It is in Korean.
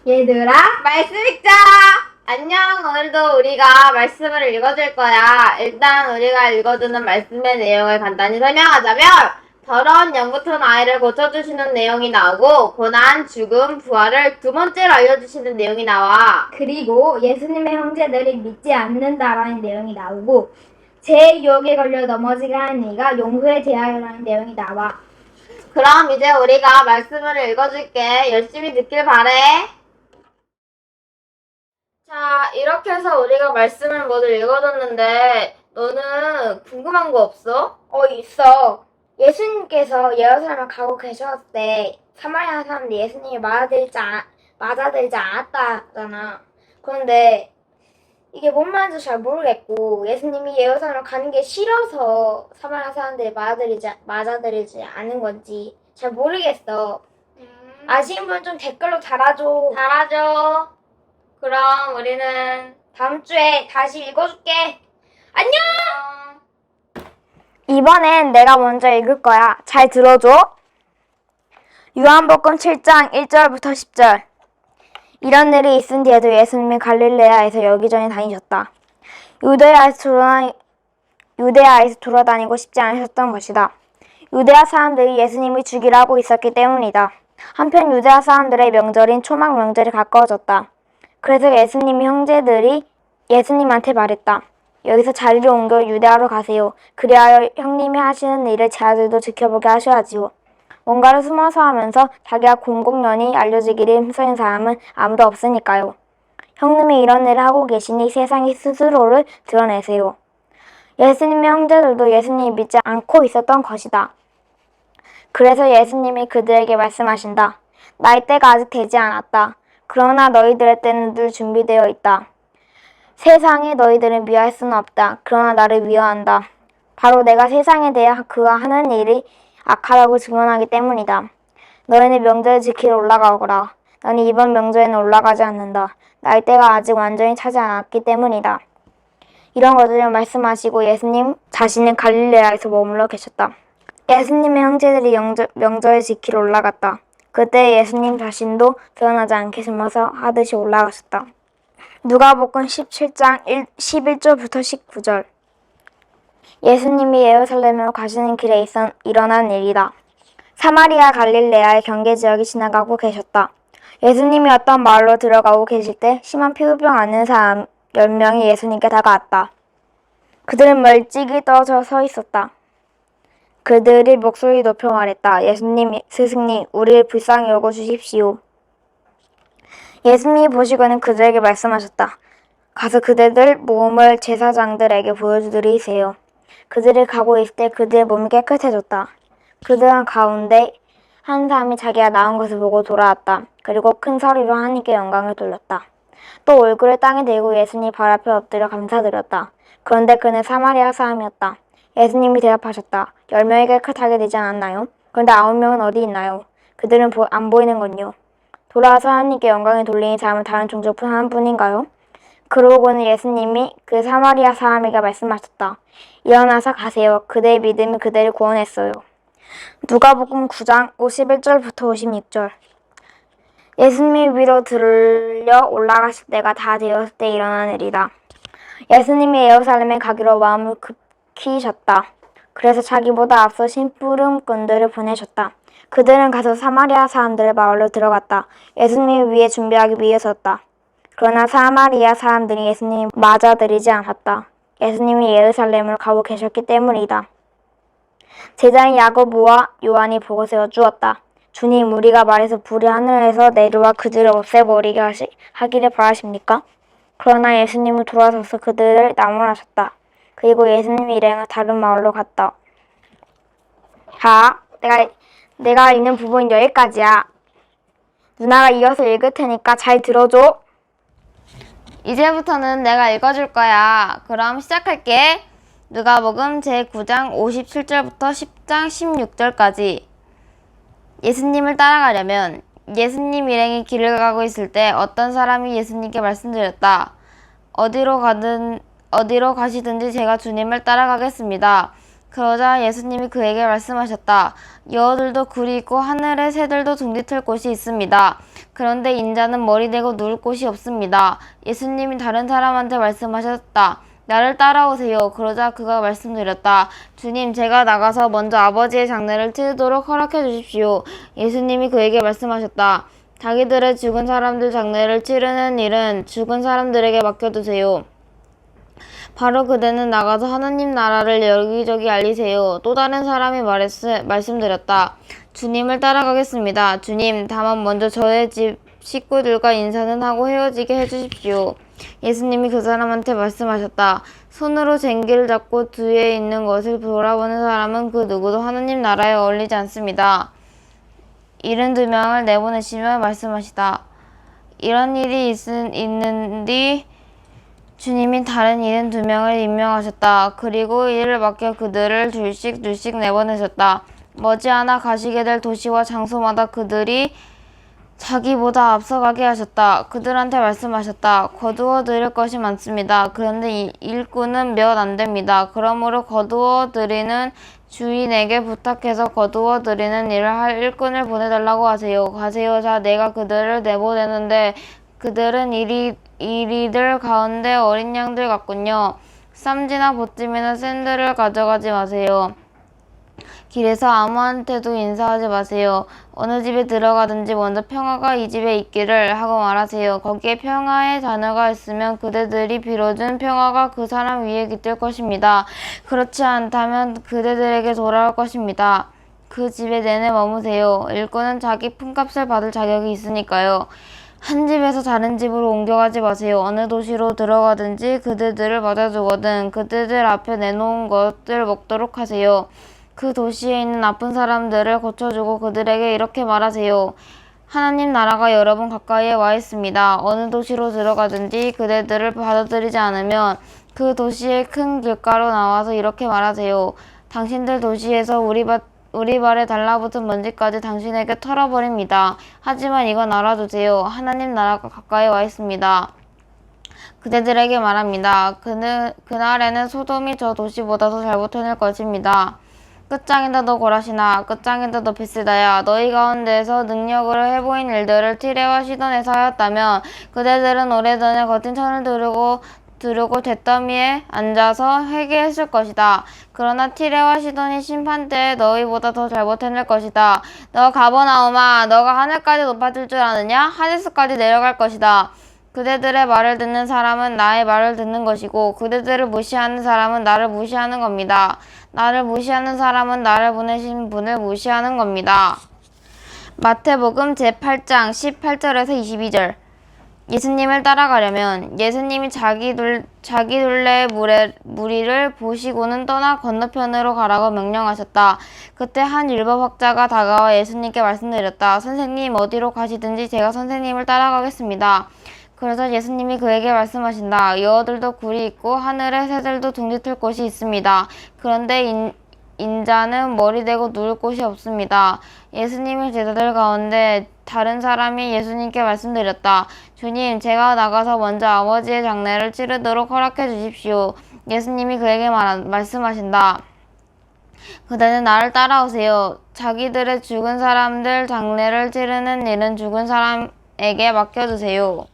얘들아, 말씀 읽자! 안녕, 오늘도 우리가 말씀을 읽어줄 거야. 일단 우리가 읽어주는 말씀의 내용을 간단히 설명하자면, 더러운 영부터 아이를 고쳐주시는 내용이 나오고, 고난, 죽음, 부활을 두 번째로 알려주시는 내용이 나와. 그리고 예수님의 형제들이 믿지 않는다라는 내용이 나오고, 제 유혹에 걸려 넘어지게 하는 이가 용서에 대하여라는 내용이 나와. 그럼 이제 우리가 말씀을 읽어줄게. 열심히 듣길 바래. 자, 이렇게 해서 우리가 말씀을 모두 읽어줬는데, 너는 궁금한 거 없어? 있어. 예수님께서 예루살렘을 가고 계셨을 때 사마리아 사람들이 예수님이 맞아들이지 않았다잖아. 그런데 이게 뭔 말인지 잘 모르겠고, 예수님이 예루살렘을 가는 게 싫어서 사마리아 사람들이 맞아들이지 않은 건지 잘 모르겠어. 아시는 분 좀 댓글로 달아줘. 잘하죠. 그럼 우리는 다음 주에 다시 읽어줄게. 안녕! 안녕. 이번엔 내가 먼저 읽을 거야. 잘 들어줘. 요한복음 7장 1절부터 10절. 이런 일이 있은 뒤에도 예수님이 갈릴레아에서 여기저기 다니셨다. 유대야에서 돌아다니고 싶지 않으셨던 것이다. 유대야 사람들이 예수님을 죽이라고 있었기 때문이다. 한편 유대야 사람들의 명절인 초막 명절이 가까워졌다. 그래서 예수님의 형제들이 예수님한테 말했다. 여기서 자리를 옮겨 유대하로 가세요. 그리하여 형님이 하시는 일을 제 아들도 지켜보게 하셔야지요. 뭔가를 숨어서 하면서 자기가 공공연히 알려지기를 힘쓰는 사람은 아무도 없으니까요. 형님이 이런 일을 하고 계시니 세상이 스스로를 드러내세요. 예수님의 형제들도 예수님이 믿지 않고 있었던 것이다. 그래서 예수님이 그들에게 말씀하신다. 나의 때가 아직 되지 않았다. 그러나 너희들의 때는 늘 준비되어 있다. 세상에 너희들을 미워할 수는 없다. 그러나 나를 미워한다. 바로 내가 세상에 대해 그가 하는 일이 악하다고 증언하기 때문이다. 너희는 명절을 지키러 올라가거라. 나는 이번 명절에는 올라가지 않는다. 나의 때가 아직 완전히 차지 않았기 때문이다. 이런 것들을 말씀하시고 예수님 자신은 갈릴레아에서 머물러 계셨다. 예수님의 형제들이 명절을 지키러 올라갔다. 그때 예수님 자신도 드러나지 않게 숨어서 하듯이 올라가셨다. 누가복음 17장 11절부터 19절. 예수님이 예루살렘으로 가시는 길에 일어난 일이다. 사마리아 갈릴레아의 경계 지역이 지나가고 계셨다. 예수님이 어떤 마을로 들어가고 계실 때 심한 피부병 앓는 사람 10명이 예수님께 다가왔다. 그들은 멀찍이 떨어져 서 있었다. 그들이 목소리 높여 말했다. 예수님, 스승님, 우리를 불쌍히 여겨주십시오. 예수님이 보시고는 그들에게 말씀하셨다. 가서 그대들 몸을 제사장들에게 보여드리세요. 그들이 가고 있을 때 그들의 몸이 깨끗해졌다. 그들 가운데 한 사람이 자기가 나은 것을 보고 돌아왔다. 그리고 큰 소리로 하나님께 영광을 돌렸다. 또 얼굴을 땅에 대고 예수님 발 앞에 엎드려 감사드렸다. 그런데 그는 사마리아 사람이었다. 예수님이 대답하셨다. 10명이 깨끗하게 되지 않았나요? 그런데 9명은 어디 있나요? 그들은 안 보이는군요. 돌아와서 하나님께 영광을 돌리는 사람은 다른 종족뿐 하나뿐인가요? 그러고는 예수님이 그 사마리아 사람에게 말씀하셨다. 일어나서 가세요. 그대의 믿음이 그대를 구원했어요. 누가복음 9장 51절부터 56절. 예수님이 위로 들려 올라가실 때가 다 되었을 때 일어난 일이다. 예수님이 예루살렘에 가기로 마음을 급히셨다. 그래서 자기보다 앞서 심부름꾼들을 보내셨다. 그들은 가서 사마리아 사람들의 마을로 들어갔다. 예수님을 위해 준비하기 위해서였다. 그러나 사마리아 사람들이 예수님을 맞아들이지 않았다. 예수님이 예루살렘을 가고 계셨기 때문이다. 제자인 야고보와 요한이 보고 세워 주었다. 주님, 우리가 말해서 불이 하늘에서 내려와 그들을 없애버리게 하기를 바라십니까? 그러나 예수님은 돌아서서 그들을 나무라셨다. 그리고 예수님이 일행을 다른 마을로 갔다. 자, 내가 읽는 부분은 여기까지야. 누나가 이어서 읽을 테니까 잘 들어줘. 이제부터는 내가 읽어줄 거야. 그럼 시작할게. 누가복음 제9장 57절부터 10장 16절까지. 예수님을 따라가려면 예수님 일행이 길을 가고 있을 때 어떤 사람이 예수님께 말씀드렸다. 어디로 가시든지 제가 주님을 따라가겠습니다. 그러자 예수님이 그에게 말씀하셨다. 여우들도 굴이 있고 하늘의 새들도 둥지 틀 곳이 있습니다. 그런데 인자는 머리 대고 누울 곳이 없습니다. 예수님이 다른 사람한테 말씀하셨다. 나를 따라오세요. 그러자 그가 말씀드렸다. 주님, 제가 나가서 먼저 아버지의 장례를 치르도록 허락해 주십시오. 예수님이 그에게 말씀하셨다. 자기들의 죽은 사람들 장례를 치르는 일은 죽은 사람들에게 맡겨두세요. 바로 그대는 나가서 하나님 나라를 여기저기 알리세요. 또 다른 사람이 말씀드렸다. 주님을 따라가겠습니다. 주님, 다만 먼저 저의 집 식구들과 인사는 하고 헤어지게 해주십시오. 예수님이 그 사람한테 말씀하셨다. 손으로 쟁기를 잡고 뒤에 있는 것을 돌아보는 사람은 그 누구도 하나님 나라에 어울리지 않습니다. 72명을 내보내시며 말씀하시다. 이런 일이 있는 뒤 주님이 다른 72명을 임명하셨다. 그리고 이를 맡겨 그들을 둘씩 내보내셨다. 머지않아 가시게 될 도시와 장소마다 그들이 자기보다 앞서가게 하셨다. 그들한테 말씀하셨다. 거두어 드릴 것이 많습니다. 그런데 일꾼은 몇 안 됩니다. 그러므로 거두어 드리는 주인에게 부탁해서 거두어 드리는 일을 할 일꾼을 보내달라고 하세요. 가세요. 자, 내가 그들을 내보내는데 그들은 이리들 가운데 어린 양들 같군요. 쌈지나 보찜이나 샌들을 가져가지 마세요. 길에서 아무한테도 인사하지 마세요. 어느 집에 들어가든지 먼저 평화가 이 집에 있기를 하고 말하세요. 거기에 평화의 단어가 있으면 그대들이 빌어준 평화가 그 사람 위에 깃들 것입니다. 그렇지 않다면 그대들에게 돌아올 것입니다. 그 집에 내내 머무세요. 일꾼은 자기 품값을 받을 자격이 있으니까요. 한 집에서 다른 집으로 옮겨가지 마세요. 어느 도시로 들어가든지 그대들을 맞아주거든 그대들 앞에 내놓은 것을 먹도록 하세요. 그 도시에 있는 나쁜 사람들을 고쳐주고 그들에게 이렇게 말하세요. 하나님 나라가 여러분 가까이에 와 있습니다. 어느 도시로 들어가든지 그대들을 받아들이지 않으면 그 도시의 큰 길가로 나와서 이렇게 말하세요. 당신들 도시에서 우리 발에 달라붙은 먼지까지 당신에게 털어버립니다. 하지만 이건 알아두세요. 하나님 나라가 가까이 와 있습니다. 그대들에게 말합니다. 그날에는 소돔이 저 도시보다 더 잘 버텨낼 것입니다. 끝장이다 너 고라시나, 끝장이다 너 베세다야. 너희 가운데서 능력으로 해보인 일들을 티레와 시돈에서 하였다면 그대들은 오래전에 거친 천을 두르고 잿더미에 앉아서 회개했을 것이다. 그러나 티레와 시돈이 심판 때에 너희보다 더 잘 버텨낼 것이다. 너 가버나움아, 너가 하늘까지 높아질 줄 아느냐? 하데스까지 내려갈 것이다. 그대들의 말을 듣는 사람은 나의 말을 듣는 것이고 그대들을 무시하는 사람은 나를 무시하는 겁니다. 나를 무시하는 사람은 나를 보내신 분을 무시하는 겁니다. 마태복음 제8장 18절에서 22절. 예수님을 따라가려면 예수님이 자기 둘레의 무리를 보시고는 떠나 건너편으로 가라고 명령하셨다. 그때 한 율법학자가 다가와 예수님께 말씀드렸다. 선생님, 어디로 가시든지 제가 선생님을 따라가겠습니다. 그래서 예수님이 그에게 말씀하신다. 여우들도 굴이 있고 하늘의 새들도 둥지 틀 곳이 있습니다. 그런데 인자는 머리 대고 누울 곳이 없습니다. 예수님의 제자들 가운데 다른 사람이 예수님께 말씀드렸다. 주님, 제가 나가서 먼저 아버지의 장례를 치르도록 허락해 주십시오. 예수님이 그에게 말씀하신다. 그대는 나를 따라오세요. 자기들의 죽은 사람들 장례를 치르는 일은 죽은 사람에게 맡겨두세요.